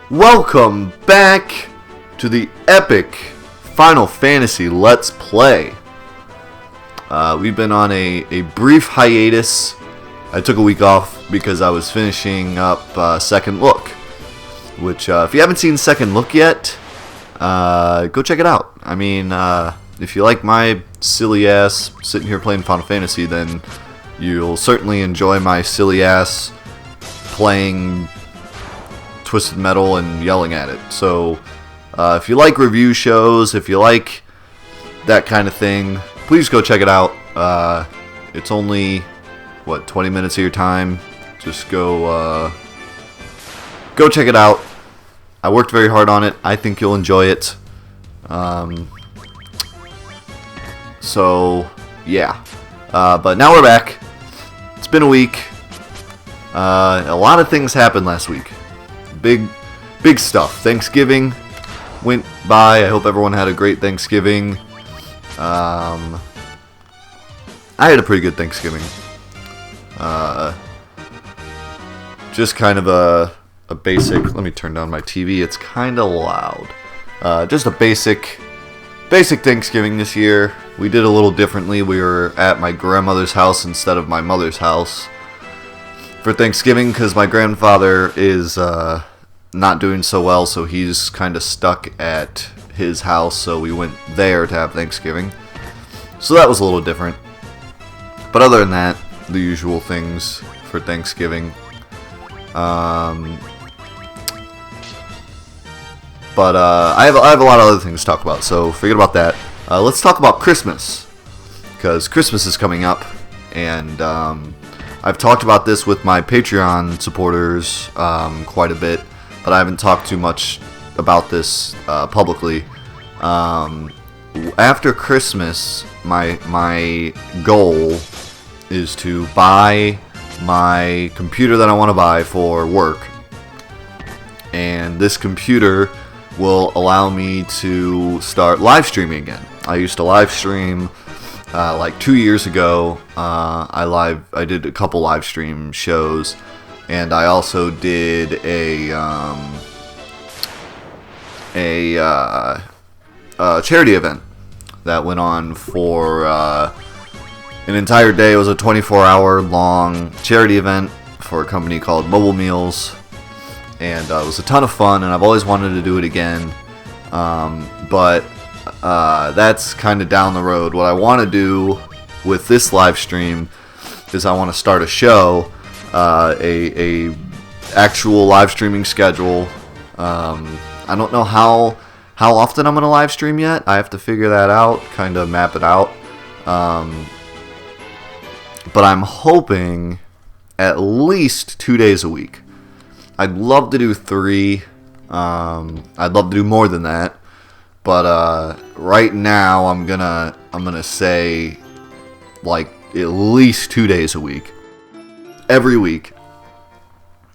Welcome back to the epic Final Fantasy Let's Play. We've been on a brief hiatus. I took a week off because I was finishing up Second Look, which if you haven't seen Second Look yet, go check it out. I mean, if you like my silly ass sitting here playing Final Fantasy, then you'll certainly enjoy my silly ass playing Twisted Metal and yelling at it. So if you like review shows, if you like that kind of thing, please go check it out. It's only 20 minutes of your time. Just go check it out. I worked very hard on it. I think you'll enjoy it. So yeah, but now we're back. It's been a week. A lot of things happened last week. Big stuff. Thanksgiving went by. I hope everyone had a great Thanksgiving. I had a pretty good Thanksgiving. Just kind of a basic. Let me turn down my TV. It's kind of loud. Just a basic Thanksgiving this year. We did a little differently. We were at my grandmother's house instead of my mother's house for Thanksgiving because my grandfather is not doing so well, so he's kind of stuck at his house, so we went there to have Thanksgiving. So that was a little different. But other than that, the usual things for Thanksgiving. But I have a lot of other things to talk about, so forget about that. Let's talk about Christmas, because Christmas is coming up, and I've talked about this with my Patreon supporters quite a bit, but I haven't talked too much about this publicly. After Christmas, my goal is to buy my computer that I want to buy for work, and this computer will allow me to start live streaming again. I used to live stream like 2 years ago. I did a couple live stream shows, and I also did a charity event that went on for an entire day. It was a 24-hour long charity event for a company called Mobile Meals, and it was a ton of fun, and I've always wanted to do it again, but that's kind of down the road. What I want to do with this live stream is I want to start a show, a actual live streaming schedule. I don't know how often I'm going to live stream yet. I have to figure that out, kind of map it out. But I'm hoping at least 2 days a week. I'd love to do 3. I'd love to do more than that. But right now I'm gonna say like at least 2 days a week. Every week,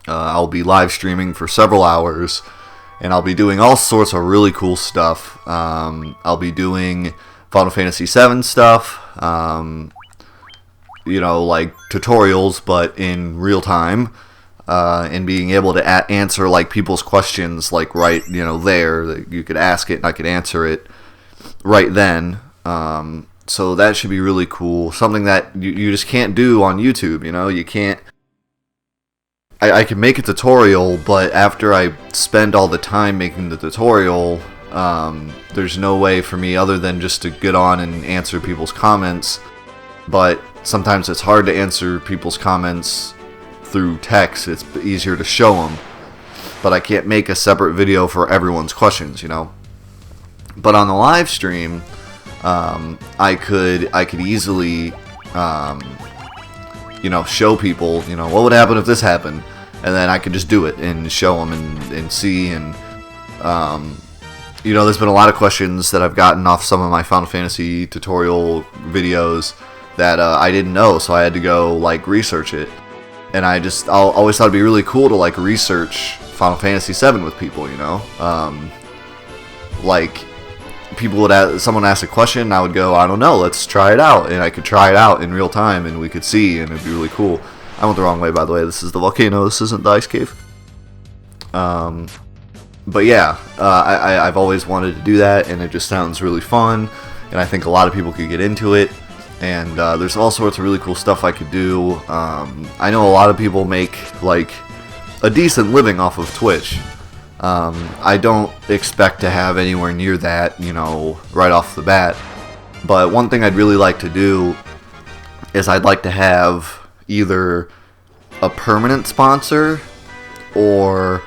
I'll be live streaming for several hours, and I'll be doing all sorts of really cool stuff. I'll be doing Final Fantasy VII stuff, like tutorials, but in real time, and being able to answer like people's questions, like right, there. That you could ask it, and I could answer it right then. So that should be really cool. Something that you just can't do on YouTube. You can't. I can make a tutorial, but after I spend all the time making the tutorial, there's no way for me other than just to get on and answer people's comments. But sometimes it's hard to answer people's comments through text. It's easier to show them. But I can't make a separate video for everyone's questions, But on the live stream, I could easily, show people, what would happen if this happened, and then I could just do it and show them and see. And there's been a lot of questions that I've gotten off some of my Final Fantasy tutorial videos that I didn't know, so I had to go like research it. And I always thought it'd be really cool to like research Final Fantasy VII with people, you know. Like people would someone ask a question, and I would go, I don't know, let's try it out, and I could try it out in real time, and we could see, and it'd be really cool. I went the wrong way, by the way. This is the volcano. This isn't the ice cave. But yeah, I've always wanted to do that, and it just sounds really fun, and I think a lot of people could get into it. And there's all sorts of really cool stuff I could do. I know a lot of people make like a decent living off of Twitch. I don't expect to have anywhere near that, you know, right off the bat. But one thing I'd really like to do is I'd like to have either a permanent sponsor or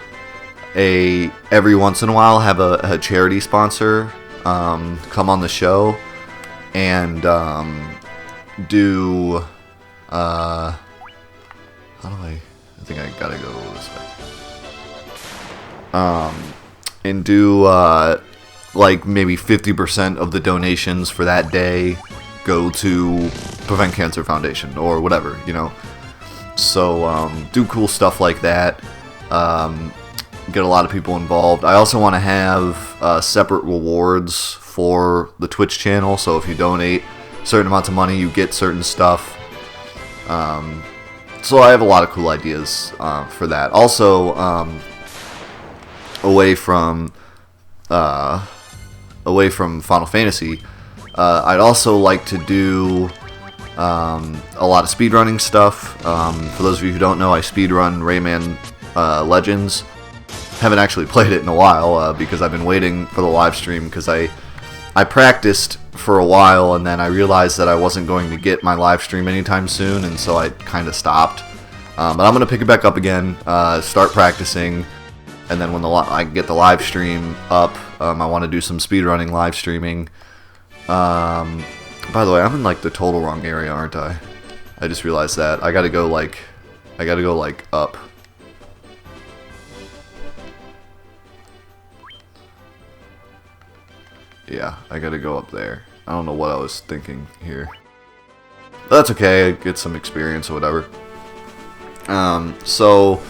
every once in a while have a charity sponsor come on the show and do how do I think I gotta go this way. And do like maybe 50% of the donations for that day go to Prevent Cancer Foundation or whatever, you know. So do cool stuff like that. Get a lot of people involved. I also want to have separate rewards for the Twitch channel. So if you donate certain amounts of money, you get certain stuff. So I have a lot of cool ideas for that. Also, away from Final Fantasy, I'd also like to do a lot of speedrunning stuff. For those of you who don't know, I speedrun Rayman Legends. Haven't actually played it in a while because I've been waiting for the live stream because I practiced for a while and then I realized that I wasn't going to get my live stream anytime soon, and so I kind of stopped. But I'm going to pick it back up again, start practicing, and then when I get the live stream up, I want to do some speedrunning live streaming. By the way, I'm in like the total wrong area, aren't I? I just realized that. I gotta go like up. Yeah, I gotta go up there. I don't know what I was thinking here. But that's okay, get some experience or whatever. So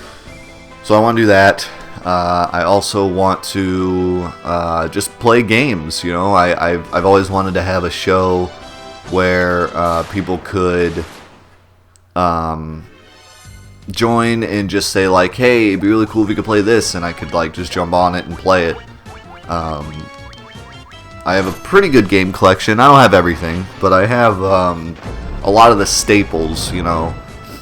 I want to do that. I also want to just play games, you know. I've always wanted to have a show where people could join and just say like, hey, it'd be really cool if you could play this, and I could like just jump on it and play it. I have a pretty good game collection. I don't have everything, but I have a lot of the staples, you know,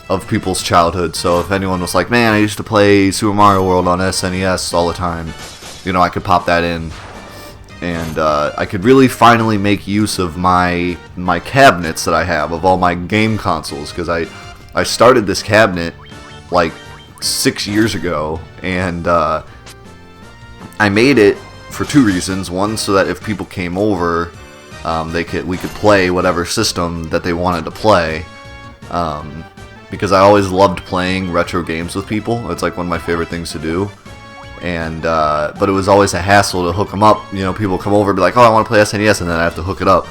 of people's childhood. So if anyone was like, man, I used to play Super Mario World on SNES all the time, you know, I could pop that in. And I could really finally make use of my cabinets that I have of all my game consoles, because I started this cabinet like 6 years ago, and I made it for two reasons. One, so that if people came over, we could play whatever system that they wanted to play. Because I always loved playing retro games with people. It's like one of my favorite things to do. And but it was always a hassle to hook them up. You know, people come over and be like, "Oh, I want to play SNES," and then I have to hook it up.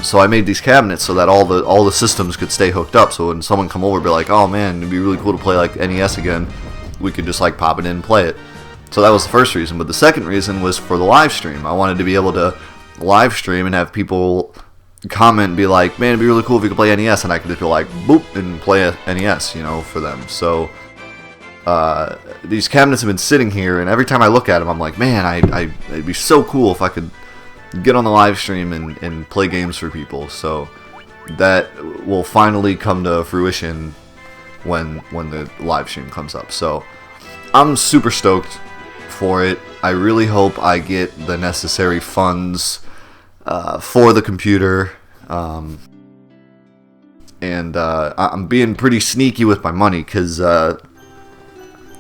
So I made these cabinets so that all the systems could stay hooked up. So when someone come over, and be like, "Oh man, it'd be really cool to play like NES again," we could just like pop it in and play it. So that was the first reason. But the second reason was for the live stream. I wanted to be able to live stream and have people comment and be like, man, it'd be really cool if you could play NES, and I could just be like, boop, and play a NES, you know, for them. So these cabinets have been sitting here, and every time I look at them, I'm like, man, it'd be so cool if I could get on the live stream and play games for people. So that will finally come to fruition when the live stream comes up. So I'm super stoked for it. I really hope I get the necessary funds for the computer, and I'm being pretty sneaky with my money, because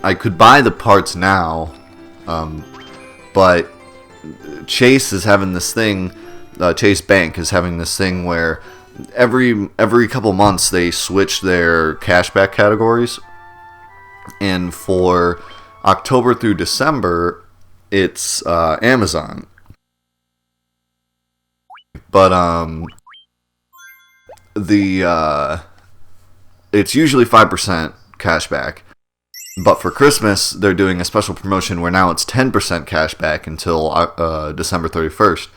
I could buy the parts now, but Chase is having this thing, Chase Bank is having this thing where every couple months they switch their cashback categories, and for October through December it's Amazon. But it's usually 5% cash back. But for Christmas, they're doing a special promotion where now it's 10% cash back until December 31st.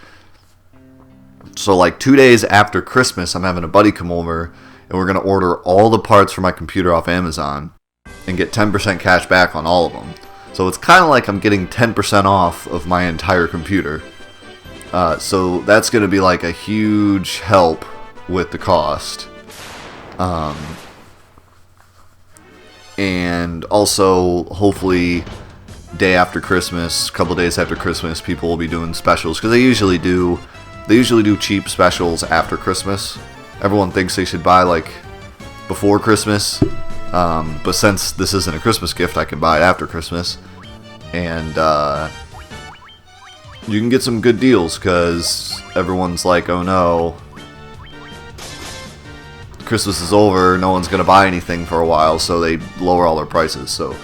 So like 2 days after Christmas, I'm having a buddy come over, and we're going to order all the parts for my computer off Amazon and get 10% cash back on all of them. So it's kind of like I'm getting 10% off of my entire computer. So that's going to be like a huge help with the cost. And also, hopefully, day after Christmas, a couple days after Christmas, people will be doing specials, because they usually do cheap specials after Christmas. Everyone thinks they should buy like before Christmas, but since this isn't a Christmas gift, I can buy it after Christmas, and you can get some good deals, because everyone's like, oh no, Christmas is over, no one's going to buy anything for a while, so they lower all their prices. So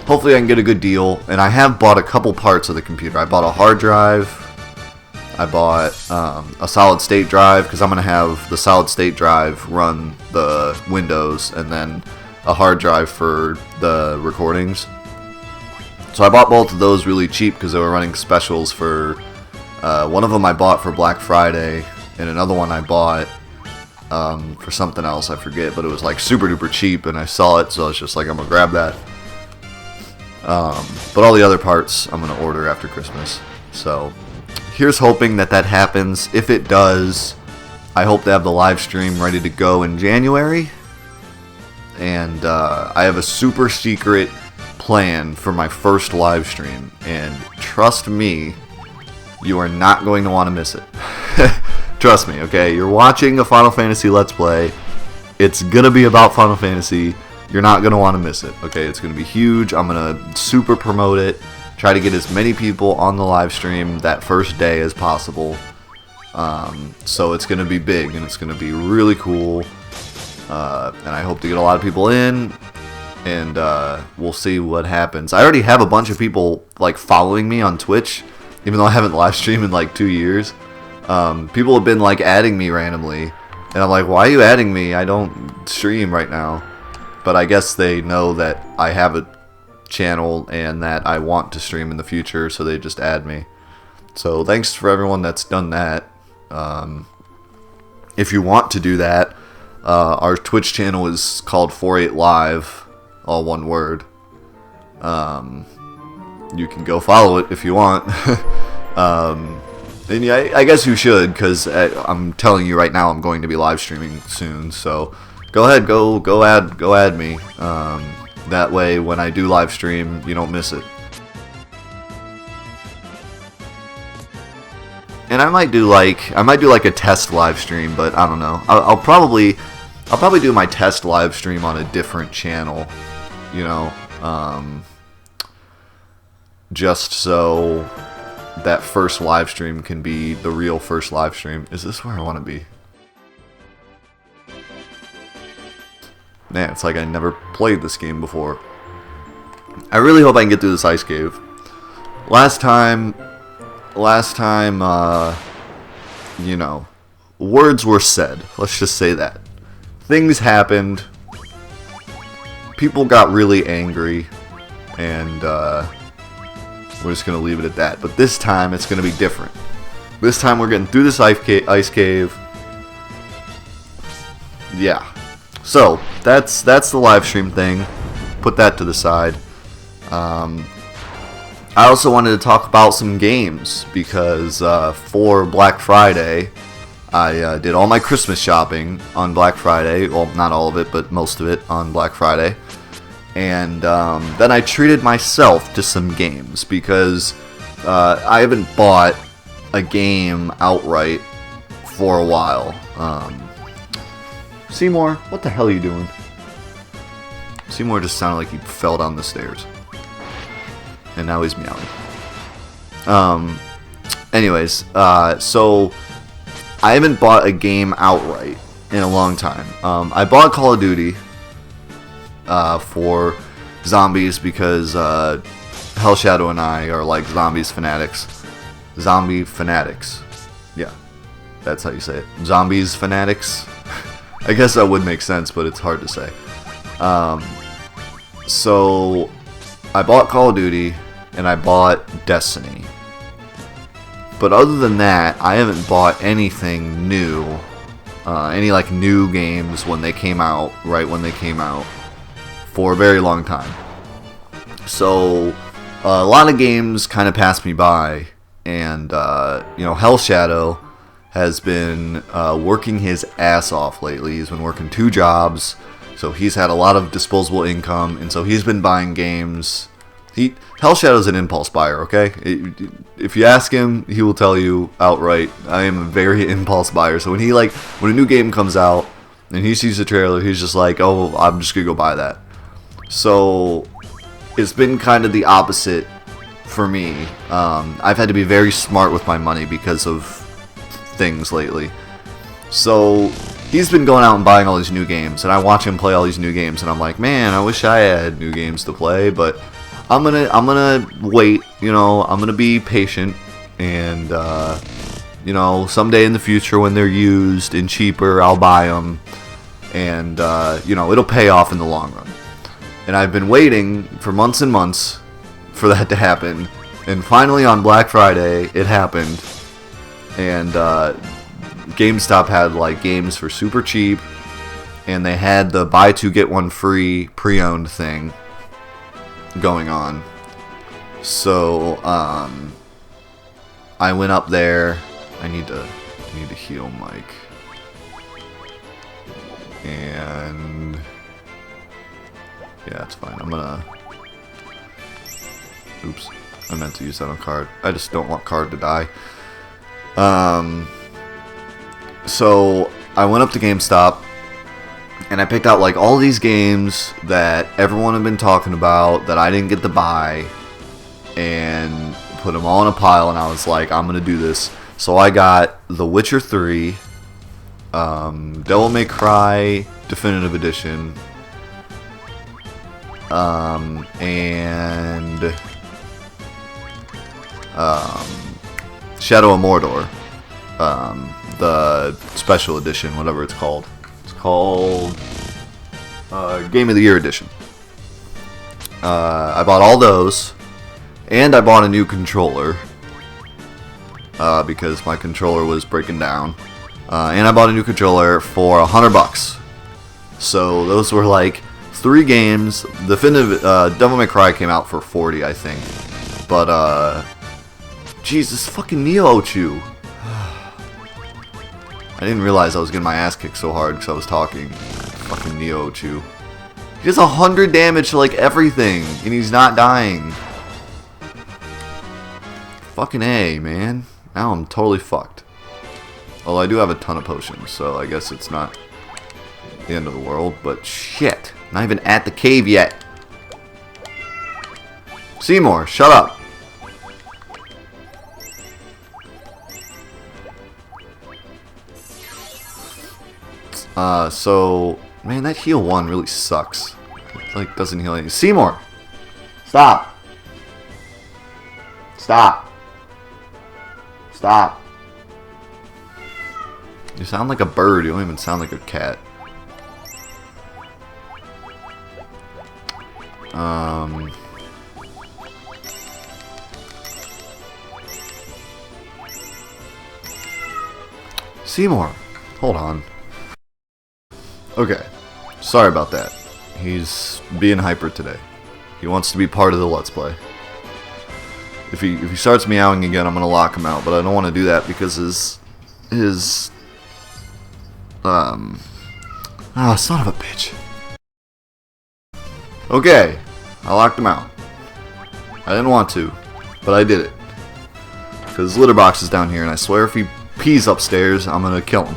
hopefully I can get a good deal. And I have bought a couple parts of the computer. I bought a hard drive. I bought a solid state drive, because I'm going to have the solid state drive run the Windows, and then a hard drive for the recordings. So I bought both of those really cheap because they were running specials for... one of them I bought for Black Friday, and another one I bought for something else, I forget, but it was like super duper cheap, and I saw it, so I was just like, I'm gonna grab that. But all the other parts I'm gonna order after Christmas. So here's hoping that that happens. If it does, I hope to have the live stream ready to go in January. And I have a super secret plan for my first live stream, and trust me, you are not going to want to miss it. Trust me, okay? You're watching a Final Fantasy Let's Play. It's gonna be about Final Fantasy. You're not gonna want to miss it, okay? It's gonna be huge. I'm gonna super promote it. Try to get as many people on the live stream that first day as possible. So it's gonna be big, and it's gonna be really cool. And I hope to get a lot of people in, and we'll see what happens. I already have a bunch of people like following me on Twitch, even though I haven't live streamed in like 2 years. People have been like adding me randomly, and I'm like, why are you adding me? I don't stream right now. But I guess they know that I have a channel and that I want to stream in the future, so they just add me. So thanks for everyone that's done that. If you want to do that, our Twitch channel is called 48 Live, all one word. You can go follow it if you want. And yeah, I guess you should, because I'm telling you right now, I'm going to be live streaming soon. So go ahead, go add me. That way, when I do live stream, you don't miss it. And I might do like a test live stream, but I don't know. I'll probably do my test live stream on a different channel, you know, just so that first live stream can be the real first live stream. Is this where I want to be? Man, it's like I never played this game before. I really hope I can get through this ice cave. Last time, you know, words were said. Let's just say that. Things happened. People got really angry, and we're just going to leave it at that. But this time, it's going to be different. This time, we're getting through this ice cave. Yeah. So, that's the live stream thing. Put that to the side. I also wanted to talk about some games, because for Black Friday, I did all my Christmas shopping on Black Friday. Well, not all of it, but most of it on Black Friday. And then I treated myself to some games, because I haven't bought a game outright for a while. Seymour, what the hell are you doing? Seymour just sounded like he fell down the stairs. And now he's meowing. Anyways, so I haven't bought a game outright in a long time. I bought Call of Duty for zombies, because Hell Shadow and I are like zombies fanatics. Zombie fanatics. Yeah, that's how you say it. Zombies fanatics. I guess that would make sense, but it's hard to say. So I bought Call of Duty and I bought Destiny. But other than that, I haven't bought anything new. Any like new games when they came out, right when they came out, for a very long time. So a lot of games kind of passed me by, and Hell Shadow has been working his ass off lately. He's been working 2 jobs, so he's had a lot of disposable income, and so he's been buying games. Hell Shadow's an impulse buyer, okay? If you ask him, he will tell you outright, I am a very impulse buyer. So when a new game comes out and he sees the trailer, he's just like, oh, I'm just gonna go buy that. So it's been kind of the opposite for me. I've had to be very smart with my money because of things lately. So he's been going out and buying all these new games, and I watch him play all these new games, and I'm like, man, I wish I had new games to play, but I'm gonna wait, I'm gonna be patient, and someday in the future when they're used and cheaper, I'll buy them, and it'll pay off in the long run. And I've been waiting for months and months for that to happen, and finally on Black Friday it happened, and GameStop had like games for super cheap, and they had the buy 2 get 1 free pre-owned thing going on. So I went up there. I need to heal Mike. And yeah, it's fine. I'm gonna oops, I meant to use that on card. I just don't want card to die. So I went up to GameStop and I picked out like all these games that everyone had been talking about that I didn't get to buy, and put them all in a pile, and I was like, I'm gonna do this. So I got The Witcher 3, Devil May Cry Definitive Edition, and Shadow of Mordor, the special edition, whatever it's called. It's called Game of the Year edition. I bought all those, and I bought a new controller because my controller was breaking down. And I bought a new controller for $100. So those were like 3 games. The definitive Devil May Cry came out for $40, I think. But Jesus, fucking Meow. I didn't realize I was getting my ass kicked so hard because I was talking. Fucking Meow. He does 100 damage to like everything, and he's not dying. Fucking A, man. Now I'm totally fucked. Although I do have a ton of potions, so I guess it's not the end of the world. But shit, not even at the cave yet. Seymour, shut up. So, man, that heal 1 really sucks. It, like, doesn't heal anything. Seymour! Stop! Stop! Stop! You sound like a bird, you don't even sound like a cat. Seymour! Hold on. Okay, sorry about that. He's being hyper today. He wants to be part of the Let's Play. If he starts meowing again, I'm gonna lock him out, but I don't want to do that because his son of a bitch. Okay, I locked him out. I didn't want to, but I did it. Because his litter box is down here, and I swear if he pees upstairs, I'm gonna kill him.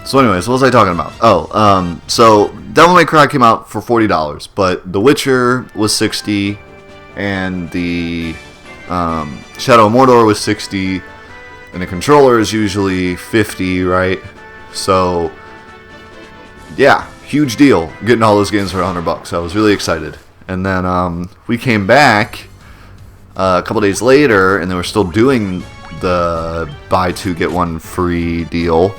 So anyways, what was I talking about? Oh, so Devil May Cry came out for $40, but The Witcher was $60, and the Shadow of Mordor was $60, and the controller is usually $50, right? So, yeah, huge deal getting all those games for $100. I was really excited. And then we came back a couple days later, and they were still doing the buy 2 get 1 free deal.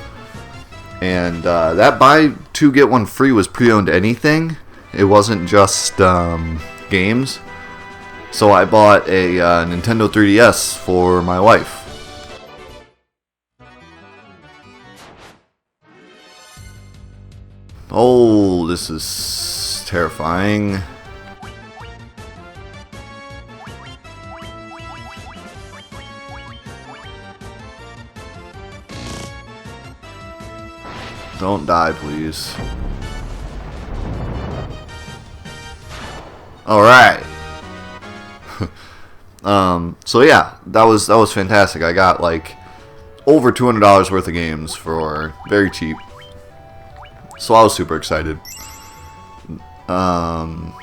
And that buy 2 get 1 free was pre-owned anything. It wasn't just games. So I bought a Nintendo 3DS for my wife. Oh, this is terrifying. Don't die, please. All right. So yeah, that was fantastic. I got like over $200 worth of games for very cheap. So I was super excited. And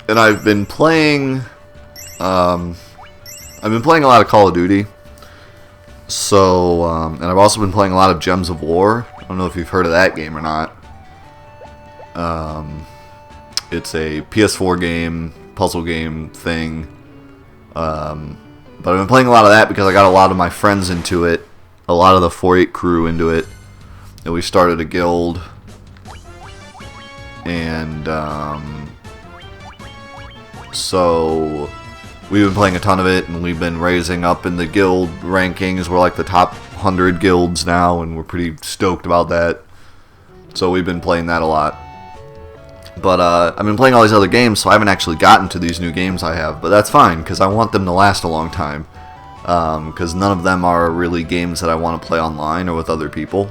I've been playing a lot of Call of Duty. So and I've also been playing a lot of Gems of War. I don't know if you've heard of that game or not. It's a PS4 game, puzzle game thing. But I've been playing a lot of that because I got a lot of my friends into it. A lot of the 4-8 crew into it. And we started a guild. And so we've been playing a ton of it, and we've been raising up in the guild rankings. We're like the top 100 guilds now, and we're pretty stoked about that. So we've been playing that a lot. But I've been playing all these other games, so I haven't actually gotten to these new games I have. But that's fine, because I want them to last a long time. Because none of them are really games that I want to play online or with other people.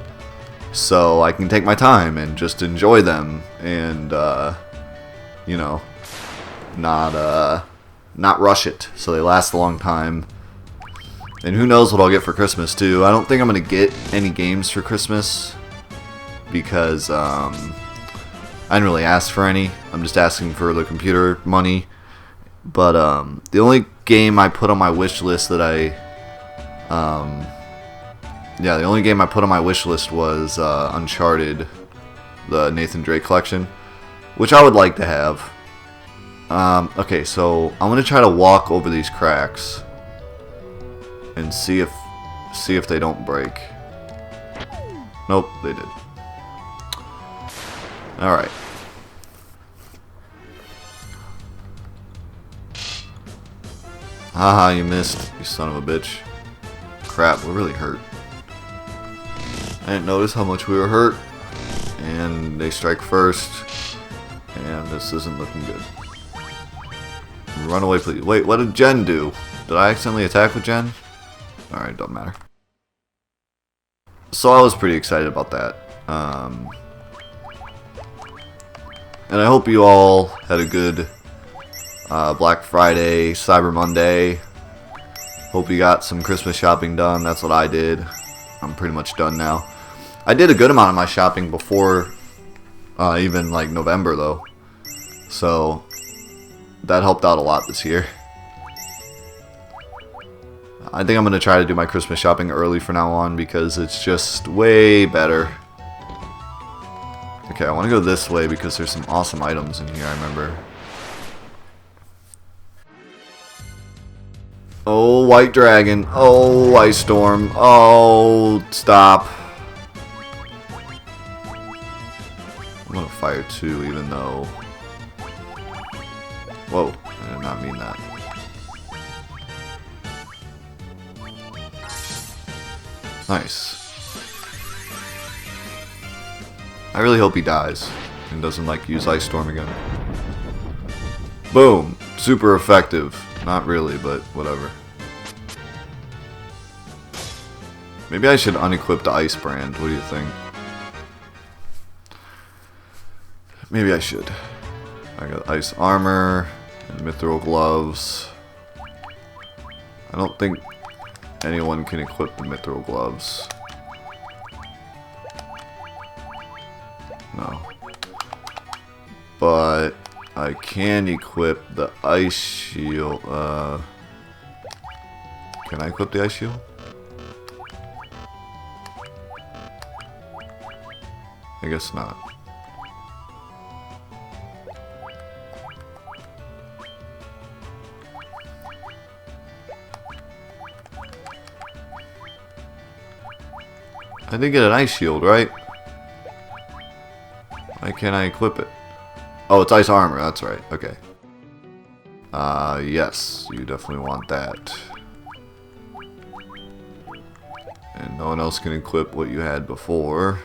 So I can take my time and just enjoy them, and you know, not rush it, so they last a long time. And who knows what I'll get for Christmas too. I don't think I'm gonna get any games for Christmas because I didn't really ask for any. I'm just asking for the computer money. But the only game I put on my wish list that the only game I put on my wish list was Uncharted, the Nathan Drake collection, which I would like to have. Okay, so I'm gonna try to walk over these cracks and see if they don't break. Nope, they did. All right. Haha, you missed, you son of a bitch. Crap, we're really hurt. I didn't notice how much we were hurt. And they strike first. And this isn't looking good. Run away, please. Wait, what did Jen do? Did I accidentally attack with Jen? Alright, don't matter. So I was pretty excited about that. And I hope you all had a good Black Friday, Cyber Monday. Hope you got some Christmas shopping done. That's what I did. I'm pretty much done now. I did a good amount of my shopping before even like November though. So that helped out a lot this year. I think I'm going to try to do my Christmas shopping early from now on because it's just way better. Okay, I want to go this way because there's some awesome items in here, I remember. Oh, White Dragon. Oh, Ice Storm. Oh, stop. I'm going to fire two even though... Whoa, I did not mean that. Nice. I really hope he dies and doesn't like use Ice Storm again. Boom! Super effective. Not really, but whatever. Maybe I should unequip the Ice Brand. What do you think? Maybe I should. I got Ice Armor and Mithril Gloves. I don't think anyone can equip the Mithril Gloves. No. But I can equip the Ice Shield. Can I equip the Ice Shield? I guess not. I did get an ice shield, right? Why can't I equip it? Oh, it's ice armor. That's right. Okay. Yes. You definitely want that. And no one else can equip what you had before.